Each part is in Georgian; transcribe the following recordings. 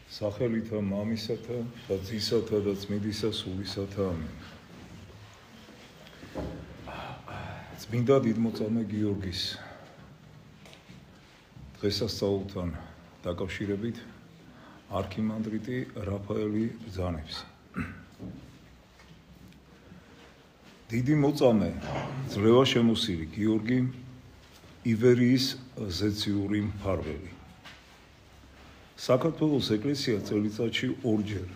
სახელითა მამისათა და ძისათა და წმინდისა სულისათა ამენ. წმინდა დიდმოწამე გიორგის დღესასწაულთან დაკავშირებით არქიმანდრიტი რაფაელი ბრძანებს. დიდი მოწამე ძლევა შემოსილი გიორგი ივერიის ზეციური მფარველი. საქართველოს ეკლესია წელიწადში ორჯერ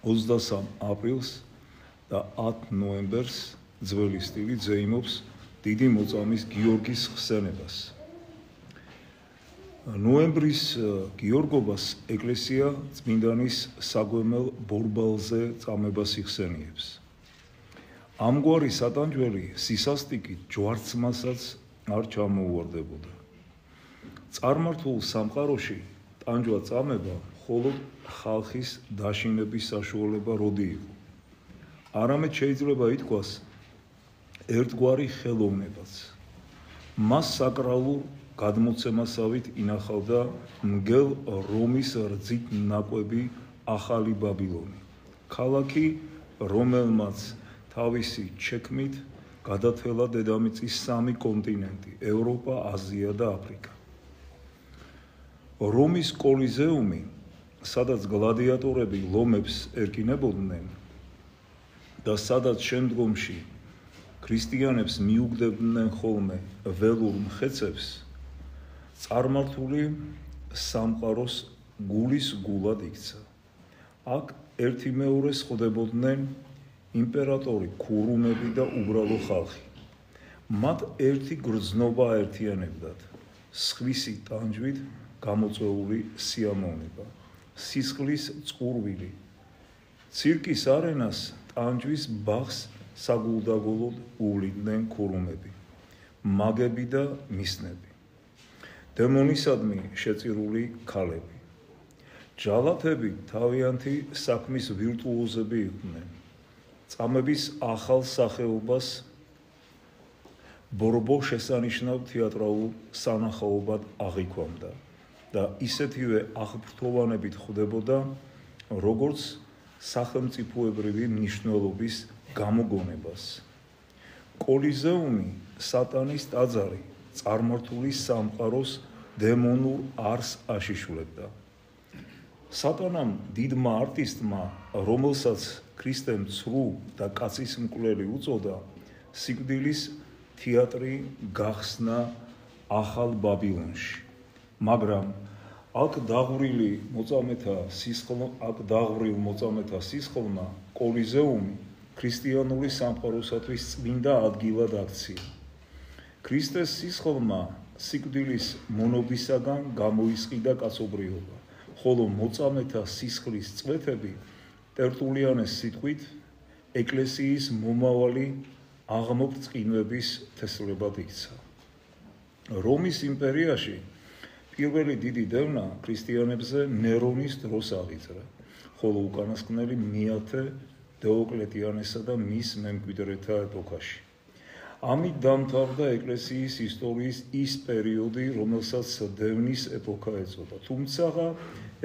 23 აპრილს და 10 ნოემბერს ძველი სტილით ზეიმობს დიდი მოწამის გიორგის ხსენებას. ნოემბრის გიორგობას ეკლესია წმინდანის საგვემელ ბორბალზე წამებას იხსენიებს. ამგვარი სატანჯველი სისასტიკით ჯვარცმასაც არ ჩამოუვარდებოდა. წარმართულ სამყაროში ტანჯვა წამება მხოლოდ ხალხის დაშინების საშუალება როდი იყო. არამედ შეიძლება ითქვას ერთგვარი ხელოვნებაც. მას საკრალურ გადმოცემასავით ინახავდა მგელ რომის რძით ნაკვები ახალი ბაბილონი, ქალაქი, რომელმაც თავისი ჩექმით გადათელა დედამიწის 3 კონტინენტი: ევროპა, აზია და აფრიკა. რომის კოლიზეუმი, სადაც გლადიატორები ლომებს ერკინებოდნენ და სადაც შემდგომში ქრისტიანებს მიუგდებდნენ ხოლმე ველურ მხეცებს, წარმართული სამყაროს გულის გულად იქცა. აქ ერთი მეორეს ხვდებოდნენ იმპერატორი, ქურუმები და უბრალო ხალხი. მათ ერთი გრძნობა აერთიანებდათ: სხვისი ტანჯვით გამოწვეული სიამოვნება, სისხლის წყურვილი. ცირკის არენას ტანჯვის ბაღს საგულდაგულოდ უვლიდნენ ქურუმები, მაგები და მისნები, დემონისადმი შეწირული ქალები. ჯალათები თავიანთი საქმის ვირტუოზები იყვნენ. წამების ახალ სახეობას ბორბო შესანიშნავ თეატრალურ სანახაობად აღიქვამდა და ისეთივე აღფრთოვანებით ხვდებოდა, როგორც სახელმწიფოებრივი მნიშვნელობის გამოგონებას. კოლიზეუმი სატანის ტაძარი წარმართული სამყაროს დემონურ არს აშიშვლებდა. სატანამ დიდმა არტისტმა, რომელსაც ქრისტემ ცრუ და კაცის მკვლელი უწოდა, სიკვდილის თეატრი გახსნა ახალ ბაბილონში. მაგრამ აქ დაღვრილ მოწამეთა სისხლმა კოლიზეუმი ქრისტიანული სამყაროსათვის წმინდა ადგილად აქცია. ქრისტეს სისხლმა სიკვდილის მონობისაგან გამოისყიდა კაცობრიობა, ხოლო მოწამეთა სისხლის წვეთები ტერტულიანეს სიტყვით ეკლესიის მომავალი აღმოფრწყინვების თესლებად იქცა. რომის იმპერიაში პირველი დიდი დევნა ქრისტიანებზე ნერონის დროს აღიძრა, ხოლო უკანასკნელი მეათე დეოკლეტიანესა და მის მემკვიდრეთა ეპოქაში. ამით დამთავრდა ეკლესიის ისტორიის ის პერიოდი, რომელსაც დევნის ეპოქა ეწოდა. თუმცა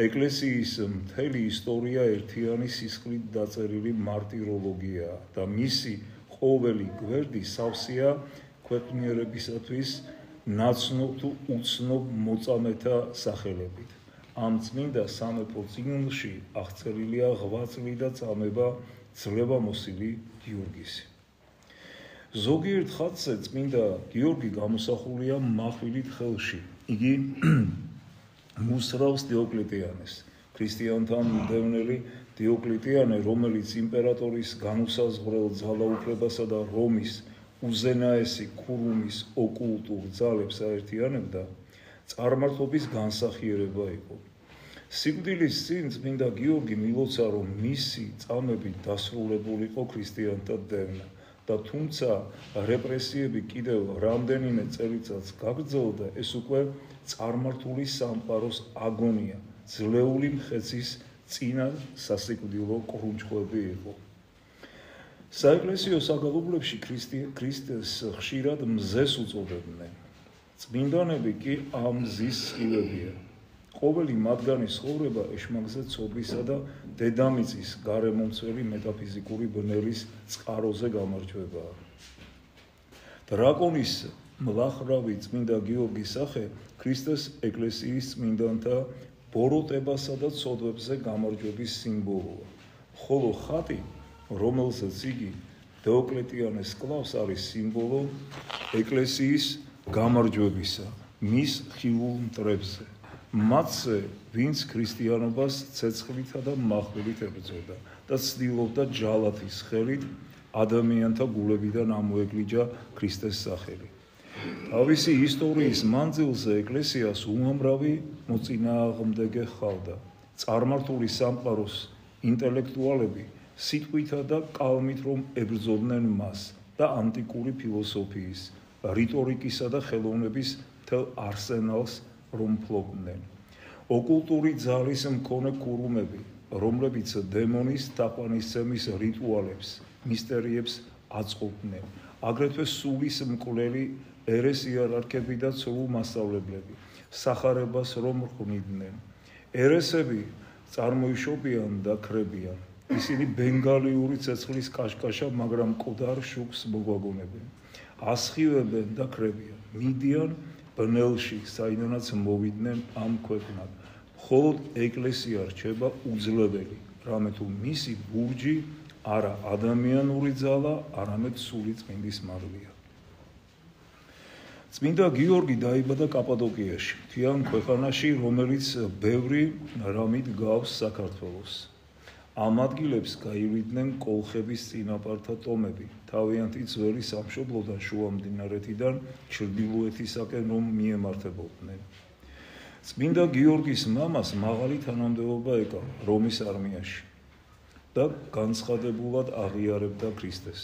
ეკლესიის მთელი ისტორია ერთიანი სისხლით დაწერილი მარტიროლოგიაა და მისი ყოველი გვერდი სავსეა ქვეყნიერებისათვის ნაცნობ თუ უცნობ მოწამეთა სახელებით. ამ წმინდა სამეფო წიგნში აღწერილია ღვაწლი და წამება ძლევამოსილი გიორგისი. ზოგიერთ ხატზე წმინდა გიორგი გამოსახულია מחვილით ხელში. იგი მუსრავს დიოკლეტიანეს, ქრისტიანთა მდევნელი დიოკლეტიანე, რომელიც იმპერატორის განუსაზღვრელ ძალაუფლებასა და რომის უზენაესი ქურუმის ოკულტურ ძალებს აერთიანებდა, წარმართობის განსახიერება იყო. სიკვდილის წინ წმინდა გიორგი მილოცა, რომ მისი წამებით დასრულებულიყო ქრისტიანთა დევნა და თუმცა რეპრესიები კიდევ რამდენიმე წელიწადს გაგრძელდა, ეს უკვე წარმართული სამყაროს აგონია, ძლეული მხეცის წინა სასიკვდილო კრუნჩხვები იყო. საეკლესიო საგალობლებში ქრისტეს ხშირად მზეს უწოდებდნენ. წმინდანები კი ამ მზის სხივებია. ყოველი მათგანის ცხოვრება ეშმაკზე ცოდვისა და დედამიწის გარემომცველი მეტაფიზიკური ბნელის წყაროზე გამარჯვებაა. დრაკონის მლახვრავი წმინდა გიორგის სახე ქრისტეს ეკლესიის წმინდანთა ბოროტებასა და ცოდვებზე გამარჯვების სიმბოლოა, ხოლო ხატი, რომელზეც იგი დიოკლეტიანეს კლავს, არის სიმბოლო ეკლესიის გამარჯვებისა მის ხილულ მტრებზე. მათზე, ვინც ქრისტიანობას ცეცხლითა და მახვილით ებრძოდა და ცდილობდა ჯალათის ხელით ადამიანთა გულებიდან ამოეგლიჯა ქრისტეს სახელი. თავისი ისტორიის მანძილზე ეკლესიას უამრავი მოწინააღმდეგე ჰყავდა. წარმართული სამყაროს ინტელექტუალები სიტყვითა და კალმით რომ ებრძოდნენ მას და ანტიკური ფილოსოფიის, რიტორიკისა და ხელოვნების მთელ არსენალს რომ ფლობდნენ. ოკულტური ძალის მქონე ქურუმები, რომლებიც დემონის თაყვანისცემის რიტუალებს, მისტერიებს აწყობდნენ, აგრეთვე სულის მკვლელი ერესიარქები და ცრუ მასწავლებლები, სახარებას რომ ხრნიდნენ. ერესები წარმოიშობიან და ქრებიან. ისინი ბენგალიური ცეცხლის კაშკაშა, მაგრამ მკვდარ შუქს მოგვაგონებენ. ასხივებენ და ქრებიან. მიდიან ბნელში, საიდანაც მოვიდნენ ამ ქვეყნად. მხოლოდ ეკლესია რჩება უძლებელი, რამე თუ მისი ბურჯი არა ადამიანური ძალა, არამედ სული წმინდის მარვია. წმინდა გიორგი დაიბადა კაპადოკიაში, მთიან ქვეყანაში, რომელიც ბევრი რამით გავს საქართველოს. ამ ადგილებს გაივლიდნენ კოლხების წინაპართა ტომები, თავიანთი ძველი სამშობლოდან შუა მდინარეთიდან ჩრდილოეთისაკენ რომ მიემართებოდნენ. წმინდა გიორგის მამას მაღალი თანამდებობა ეკავა რომის არმიაში და განცხადებულად აღიარებდა ქრისტეს.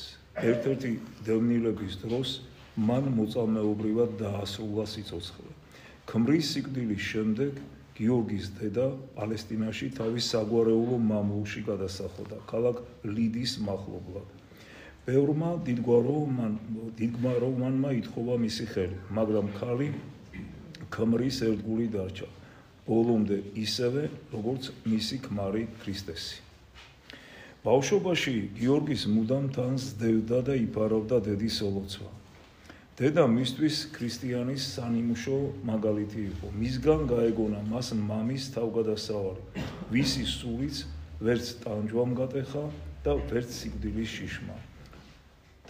ერთ-ერთი დევნილების დროს მან მოწამეობრივად დაასრულა სიცოცხლე. ქმრის სიკვდილის შემდეგ გიორგის დედა პალესტინაში თავის საგვარეულო მამულში გადასახლდა, ქალაქ ლიდის მახლობლად. ბევრმა დიდმა რომანმა ითხოვა მისი ხელი, მაგრამ ქალი ქმრის ერთგული დარჩა, ბოლომდე ისევე, როგორც მისი ქმარი ქრისტესი. ბავშვობაში გიორგის მუდამ თან სდევდა და იფარავდა დედის ოლოცვა. დედა მისთვის ქრისტიანის სანიმუშო მაგალითი იყო. მისგან გაეგონა მას მამის თავგადასავალი, ვისი სულიც ვერც ტანჯვამ გატეხა და ვერც სიკვდილის შიშმა.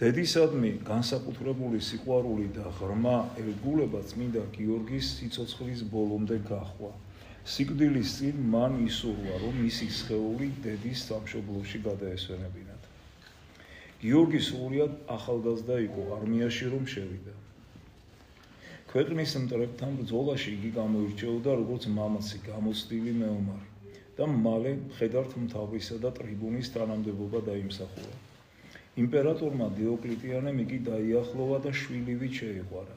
დედისადმი განსაკუთრებული სიყვარული და ღრმა ერთგულება წმინდა გიორგის სიცოცხლის ბოლომდე გაჰყვა. სიკვდილის წინ მან ისურვა, რომ მისი სხეული დედის სამშობლოში გადაესვენებინათ. გიორგი სრულიად ახალგაზრდა იყო, არმიაში რომ შევიდა. ქვეყნის მტრებთან ბრძოლაში იგი გამოირჩეოდა როგორც მამაცი, გამოცდილი მეომარი და მალე მხედართ მთავრისა და ტრიბუნის თანამდებობა დაიმსახურა. იმპერატორმა დიოკლეტიანემ იგი დაიახლოვა და შვილივით შეიყვარა.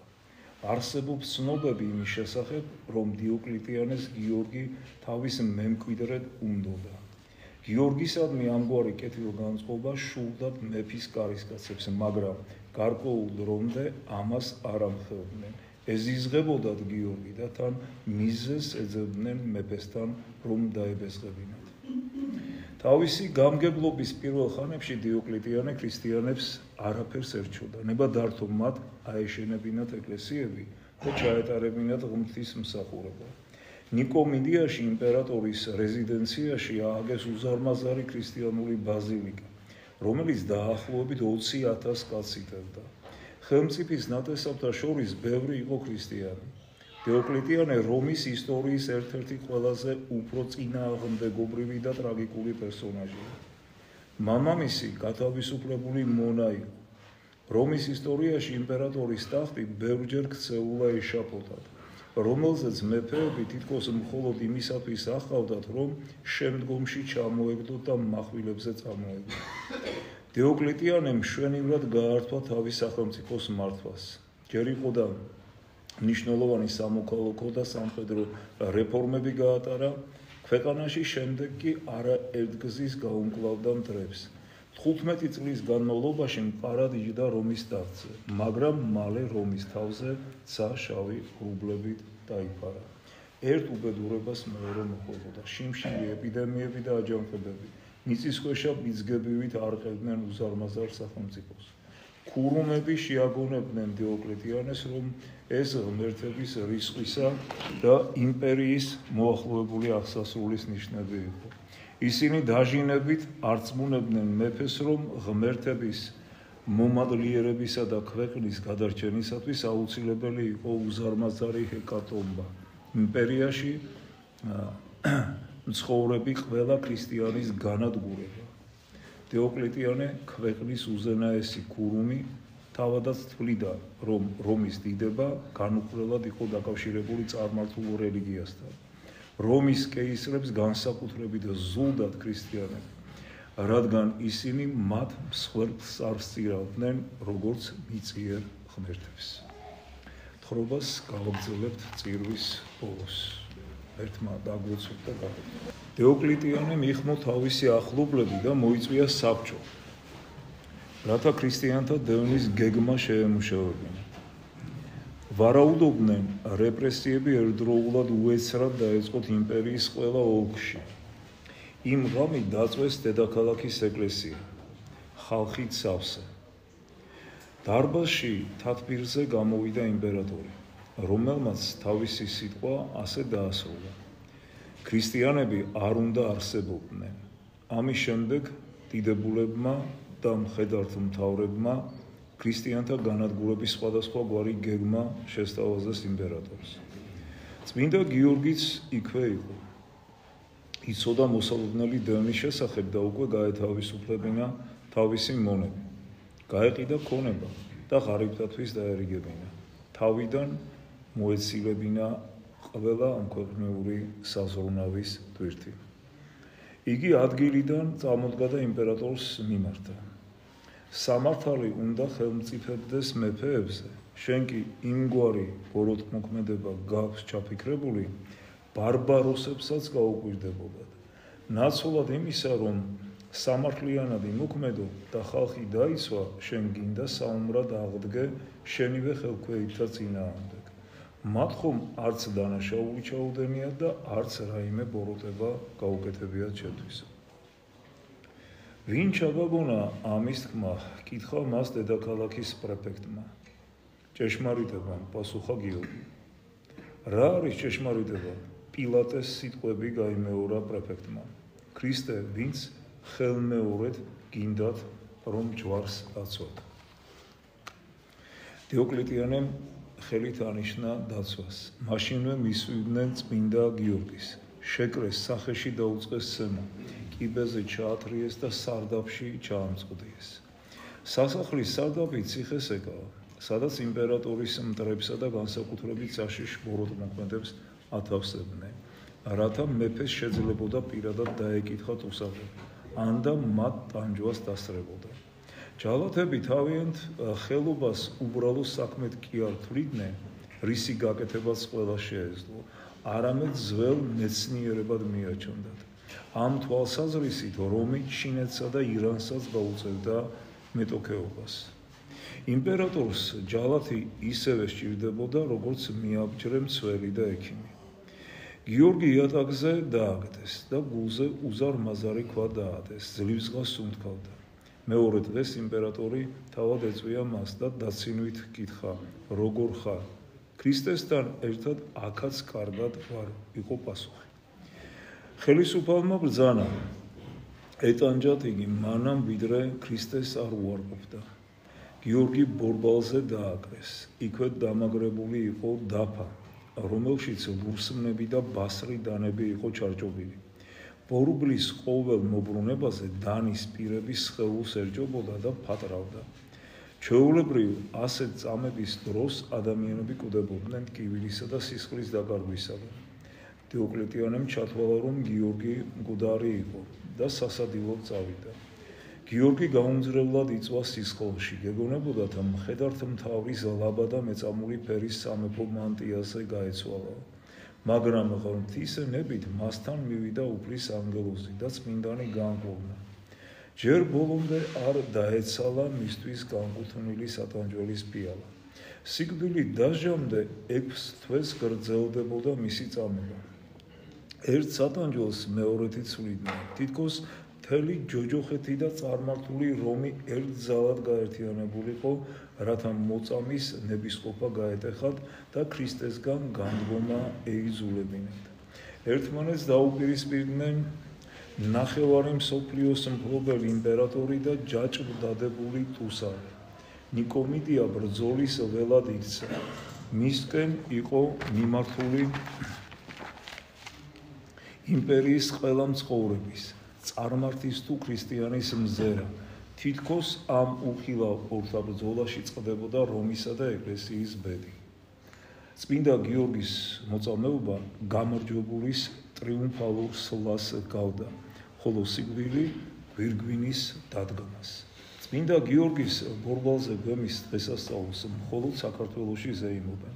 არსებობს ცნობები იმის შესახებ, რომ დიოკლეტიანეს გიორგი თავის მემკვიდრედ უნდოდა. გიორგისადმი ამგვარი კეთილგანწყობა შურდათ მეფის კარისკაცებს, მაგრამ გარკვეულ დრომდე ამას არ ამხელდნენ. ეზიზღებოდათ გიორგი და თან მიზეზს ეძებდნენ მეფესთან, რომ დაებეზღებინათ. თავისი გამგებლობის პირველ ხანებში დიოკლეტიანე ქრისტიანებს არაფერს ერჩოდა. ნება დართო მათ აეშენებინათ ეკლესიები და ჩაეტარებინათ ღმრთის მსახურება. ნიკომიდიაში იმპერატორის რეზიდენციაში ააგეს უზარმაზარი ქრისტიანული ბაზილიკა, რომელიც დაახლოებით 20,000 კაცს იტევდა. ხელმწიფის ნათესავთა შორის ბევრი იყო ქრისტიანი. დიოკლეტიანე რომის ისტორიის ერთ-ერთი ყველაზე უფრო წინააღმდეგობრივი და ტრაგიკული პერსონაჟია. მამამისი გათავისუფლებული მონა იყო. რომის ისტორიაში იმპერატორის ტახტი ბევრჯერ ქცეულა ეშაპოთად, რომელზეც მეფეები თითქოს მხოლოდ იმისათვის ახავდათ, რომ შემდგომში ჩამოეგდოთ და მახვილებზე წამოედგოთ. დიოკლეტიანემ მშვენივრად გაართვა თავის სახელმწიფოს მართვას. ჯერ იყო და მნიშვნელოვანი სამოქალაქო და სამხედრო რეფორმები გაატარა, ქვეყანაში შემდეგ კი არაერთგზის გაუმკლავდა მტრებს. 15 წლის განმავლობაში მყარად იჯდა რომის ტახტზე, მაგრამ მალე რომის თავზე ცა შავი ღრუბლებით დაიფარა. ერთ უბედურებას მეორე მოჰყოლოდა. შიმშილი ეპიდემიები და აჯანყებები, მიწისქვეშა ბიძგებივით არყევდნენ უზარმაზარ სახელმწიფოს. ქურუმები შეაგონებდნენ დიოკლეტიანეს, რომ ეს ღმერთების რისხვისა და იმპერიის მოახლოებული აღსასრულის ნიშნები იყო. ისინი დაჟინებით არწმუნებდნენ მეფეს, რომ ღმერთების მომადლიერებისა და ქვეყნის გადარჩენისათვის აუცილებელი იყო უზარმაზარი ჰეკატომბა. იმპერიაში მცხოვრები ყველა ქრისტიანის განადგურება. დიოკლეტიანე ქვეყნის უზენაესი ქურუმი თავადაც თვლიდა, რომ რომის დიდება განუყრელად იყო დაკავშირებული წარმართულ რელიგიასთან. რომის კეისრებს განსაკუთრებით ზულდათ ქრისტიანები, რადგან ისინი მათ მსხვერპლს არ სწირავდნენ, როგორც მიწიერ ღმერთებს. თხრობას გავაგრძელებთ წირვის ბოლოს. ერთმა დაგვეცოთ და გავაკეთოთ. დიოკლეტიანე მიიხმო თავისი ახლობლები და მოიწვია საბჭო, რათა ქრისტიანთა დევნის გეგმა შეემუშავებინა. ვარაუდობდნენ, რეპრესიები ერთდროულად უეცრად დაეწყოთ იმპერიის ყველა ოლქში. იმ ღამით დაწვეს დედაქალაქის ეკლესია, ხალხით სავსე. დარბაზში თათბირზე გამოვიდა იმპერატორი, რომელმაც თავისი სიტყვა ასე დაასრულა: ქრისტიანები არ უნდა არსებობდნენ. ამის შემდეგ დიდებულებმა და მხედართმთავრებმა ქრისტიანთა განადგურების სხვადასხვაგვარი გეგმა შესთავაზეს იმპერატორს. წმინდა გიორგიც იქვე იყო. იცოდა მოსალოდნელი დევნის შესახებ და უკვე გაეთავისუფლებინა თავისი მონები. გაეყიდა ქონება და ღარიბთათვის დაერიგებინა. თავიდან მოეცილებინა ყველა ამქვეყნიური საზრუნავის ტვირთი. იგი ადგილიდან წამოდგა და იმპერატორს მიმართა. სამართალი უნდა ხელმწიფებდეს მეფეებზე, შენ კი იმგვარი ბოროტმოქმედება გაქვს ჩაფიქრებული, ბარბაროსებსაც გაუკვირდებოდათ. ნაცვლად იმისა, რომ სამართლიანად იმოქმედო და ხალხი დაიცვა, შენ გინდა საუმრად აღდგე შენივე ხელქვეითთა წინააღმდეგ. მათ ხომ არც დანაშაული ჩაუდენიათ და არც რაიმე ბოროტება გაუკეთებიათ შენთვის. ვინ ჩაგაგონა ამის თქმა, კითხა მას დედაქალაქის პრეფექტმა. ჭეშმარიტება, პასუხა გიორგი. რა არის ჭეშმარიტება? პილატეს სიტყვები გაიმეორა პრეფექტმა. ქრისტე, ვინც ხელმეორედ გინდათ, რომ ჯვარს აცვათ. დიოკლეტიანემ ხელით ანიშნა დაცვას. მაშინვე მისვიდნენ წმინდა გიორგის. შეკრეს სახეში დაუწყეს სემა. კიბეზე ჩაათრიეს და სარდაფში ჩაამწყდიეს. სასახლის სარდაფი ციხეს ეკავა, სადაც იმპერატორის მტრებსა და განსაკუთრებით საშიშ ბოროტმოქმედებს ათავსებდნენ, რათა მეფეს შეძლებოდა პირადად დაეკითხათ უსახები, ან და მათ ტანჯვას დასწრებოდა. ჯალათები თავიანთ ხელობას უბრალო საქმედ კი არ თვლიდნენ, რისი გაკეთებაც ყველა შეეძლო, არამედ ძველ მეცნიერებად მიაჩნდათ. ამ თვალსაზრისით რომი ჩინეთსა და ირანსაც გაუწევდა მეტოქეობას. იმპერატორს ჯალათი ისევე სჭირდებოდა, როგორც მიაბჯრე მცველი და ექიმი. გიორგი იატაკზე დააგდეს და გულზე უზარმაზარი ქვა დაადეს, ძლივსღას სუნთქავდა. მეორე დღეს იმპერატორი თავად ეწვია მას და დაცინვით კითხა, როგორ ხარ? ქრისტესთან ერთად აქაც კარგად ვარ, იყო პასუხი. ხელისუფალმა ბრძანა ეტანჯათ იგი მანამ ვიდრე ქრისტეს არ უარყოფდა. გიორგი ბორბალზე დააკრეს, იქვე დამაგრებული იყო დაფა, რომელშიც ლურსმნები და ბასრი დანები იყო ჩარჭობილი. ბორბლის ყოველ მობრუნებაზე დანის პირების სხეულს ერჯობოდა და ფატრავდა. ჩვეულებრივ ასეთ წამების დროს ადამიანები კვდებოდნენ ტკივილისა და სისხლის დაკარგვისაგან. დიოკლეტიანემ ჩათვალა, რომ გიორგი მკვდარი იყო და სასადილოდ წავიდა. გიორგი გაუმძლევლად იწვა სისხლში, გეგონებოდა და მხედართმთავრის ლაბა და მეწამული ფერის სამეფო მანტიაზე გაეცვალა. მაგრამ ღვთისმებით მასთან მივიდა უფლის ანგელოზი და წმინდანი განკურნა. ჯერ ბოლომდე არ დაეცალა მისთვის განკუთვნილი სატანჯველის პიალა. სიკვდილი დაჟამდე 6 თვეს გრძელდებოდა მისი წამება. ერთ სატანჯველს მეორეთი ცვლიდნენ. თითქოს მთელი ჯოჯოხეთი და წარმართული რომი ერთძალად გაერთიანებულიყო, რათა მოწამის ნებისყოფა გაეტეხათ და ქრისტესგან განდგომა ეიძულებინათ. ერთმანეთს დაუპირისპირდნენ ნახევარი მსოფლიოს მფლობელი იმპერატორი და ჯაჭვდადებული ტუსარი. ნიკომიდია ბრძოლის ველად იქცა. მისკენ იყო მიმართული იმპერიის ყველა მცხოვრების, წარმართის თუ ქრისტიანის მზერა. თითქოს ამ უხილავ ორთაბრძოლაში წყდებოდა რომისა და ეკლესიის ბედი. წმინდა გიორგის მოწამეობა გამარჯვებულის ტრიუმფალურ სვლას გავდა, ხოლო სიკვდილი გვირგვინის დადგმას. წმინდა გიორგის ბორბალზე გვემის დღესასწაულს მხოლოდ საქართველოში ზეიმობენ.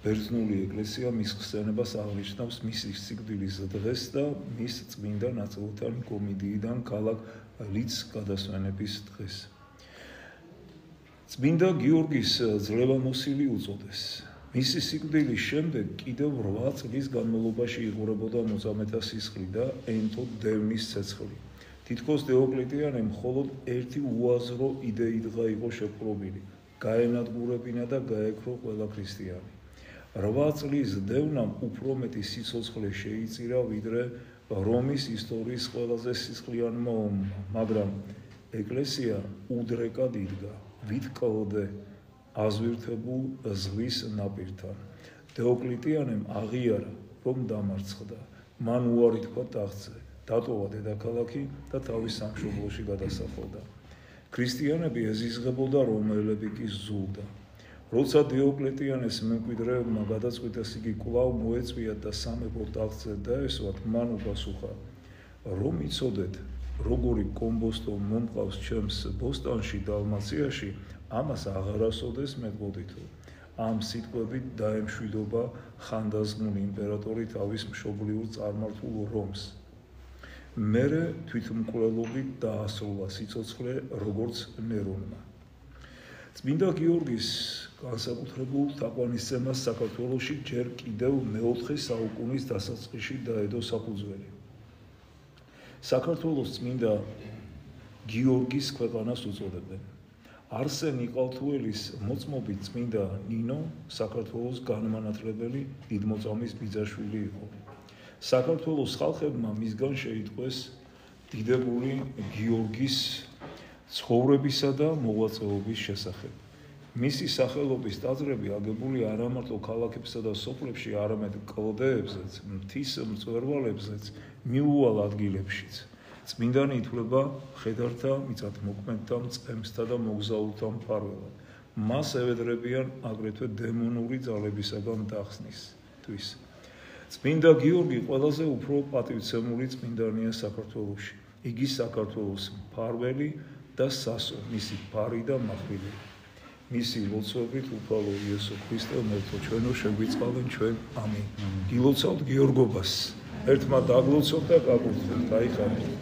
ბერძნული ეკლესია მის ხსენებას აღნიშნავს მისი სიკვდილის დღეს და მის წმინდა ნაწილთან კომიდიიდან ქალაქ ლიდს გადასვენების დღეს. წმინდა გიორგის ძლევამოსილი უწოდეს. მისი სიკვდილის შემდეგ კიდევ 8 წლის განმავლობაში იღურებოდა მოწამეთა სისხლი და ენტო დევნის ცეცხლი. თითქოს დეოკლეტიანე მხოლოდ ერთი უაზრო იდეიდღა იყო შეპყრობილი, გაენადგურებინა და გაექრო ყველა ქრისტიანი. 8 წლის დევნამ უფრო მეტი სიცოცხლე შეიწირა, ვიდრე რომის ისტორიის ყველაზე სისხლიანმა ომმა, მაგრამ ეკლესია უდრეკად იდგა, ვით კლდე აზვირთებულ ზღვის ნაპირთან. დეოკლეტიანემ აღიარა, რომ დამარცხდა, მან უარი თქვა ტახტზე, დატოვა დედაქალაქი და თავის სამშობლოში გადასახლდა. ქრისტიანები ეზიზღებოდა, რომაელები კი ზულდა. როცა დიოკლეტიანეს მემკვიდრეებმა გადაწყვიტეს იგი კვლავ მოეწვიათ და სამეფო ტახტზე დაესვათ, მან უპასუხა: რომ იცოდეთ, როგორი კომბოსტო მომყავს ჩემს ბოსტანში დალმაციაში, ამას აღარასოდეს მეტყოდითო. ამ სიტყვებით დაემშვიდობა ხანდაზმული იმპერატორი თავის მშობლიურ წარმართულ რომს. მერე თვითმკვლელობით დაასრულა სიცოცხლე როგორც ნერონმა. წმინდა გიორგის განსაკუთრებულ თაყვანისცემას საქართველოში ჯერ კიდევ მე-4 საუკუნის დასაწყისში დაედო საფუძველი. საქართველოს წმინდა გიორგის ქვეყანას უწოდებენ. არსენ იყალთუელის მოწმობით წმინდა ნინო საქართველოს განმანათლებელი დიდმოწამის ბიძაშვილი იყო. საქართველოს ხალხებმა მისგან შეიტყვეს დიდებული გიორგის ცხოვრებისა და მოღვაწეობის შესახებ. მისი სახელობის ტაძრები აგებული არა მარტო ქალაქებსა და სოფლებში, არამედ კლდეებზეც, მთის მწვერვალებზეც, მიუვალ ადგილებშიც. წმინდანი ითვლება მხედართა, მიწათმოქმედთა, მწყემსთა და მოგზაურთა მფარველად. მას ევედრებიან აგრეთვე დემონური ძალებისაგან დახსნისთვის. წმინდა გიორგი ყველაზე უფრო პატივცემული წმინდანია საქართველოში. იგი საქართველოს მფარველი და სასო, მისი ფარი და מחვილი. მისი ლოცვებით უფალო იესო ქრისტე მერტო ჩვენო შეგვიწყალენ ჩვენ. ამინ. გილოცავთ გიორგობას. ერთმა დაგლოცოთ და გაგურთეთ. გაიხარეთ.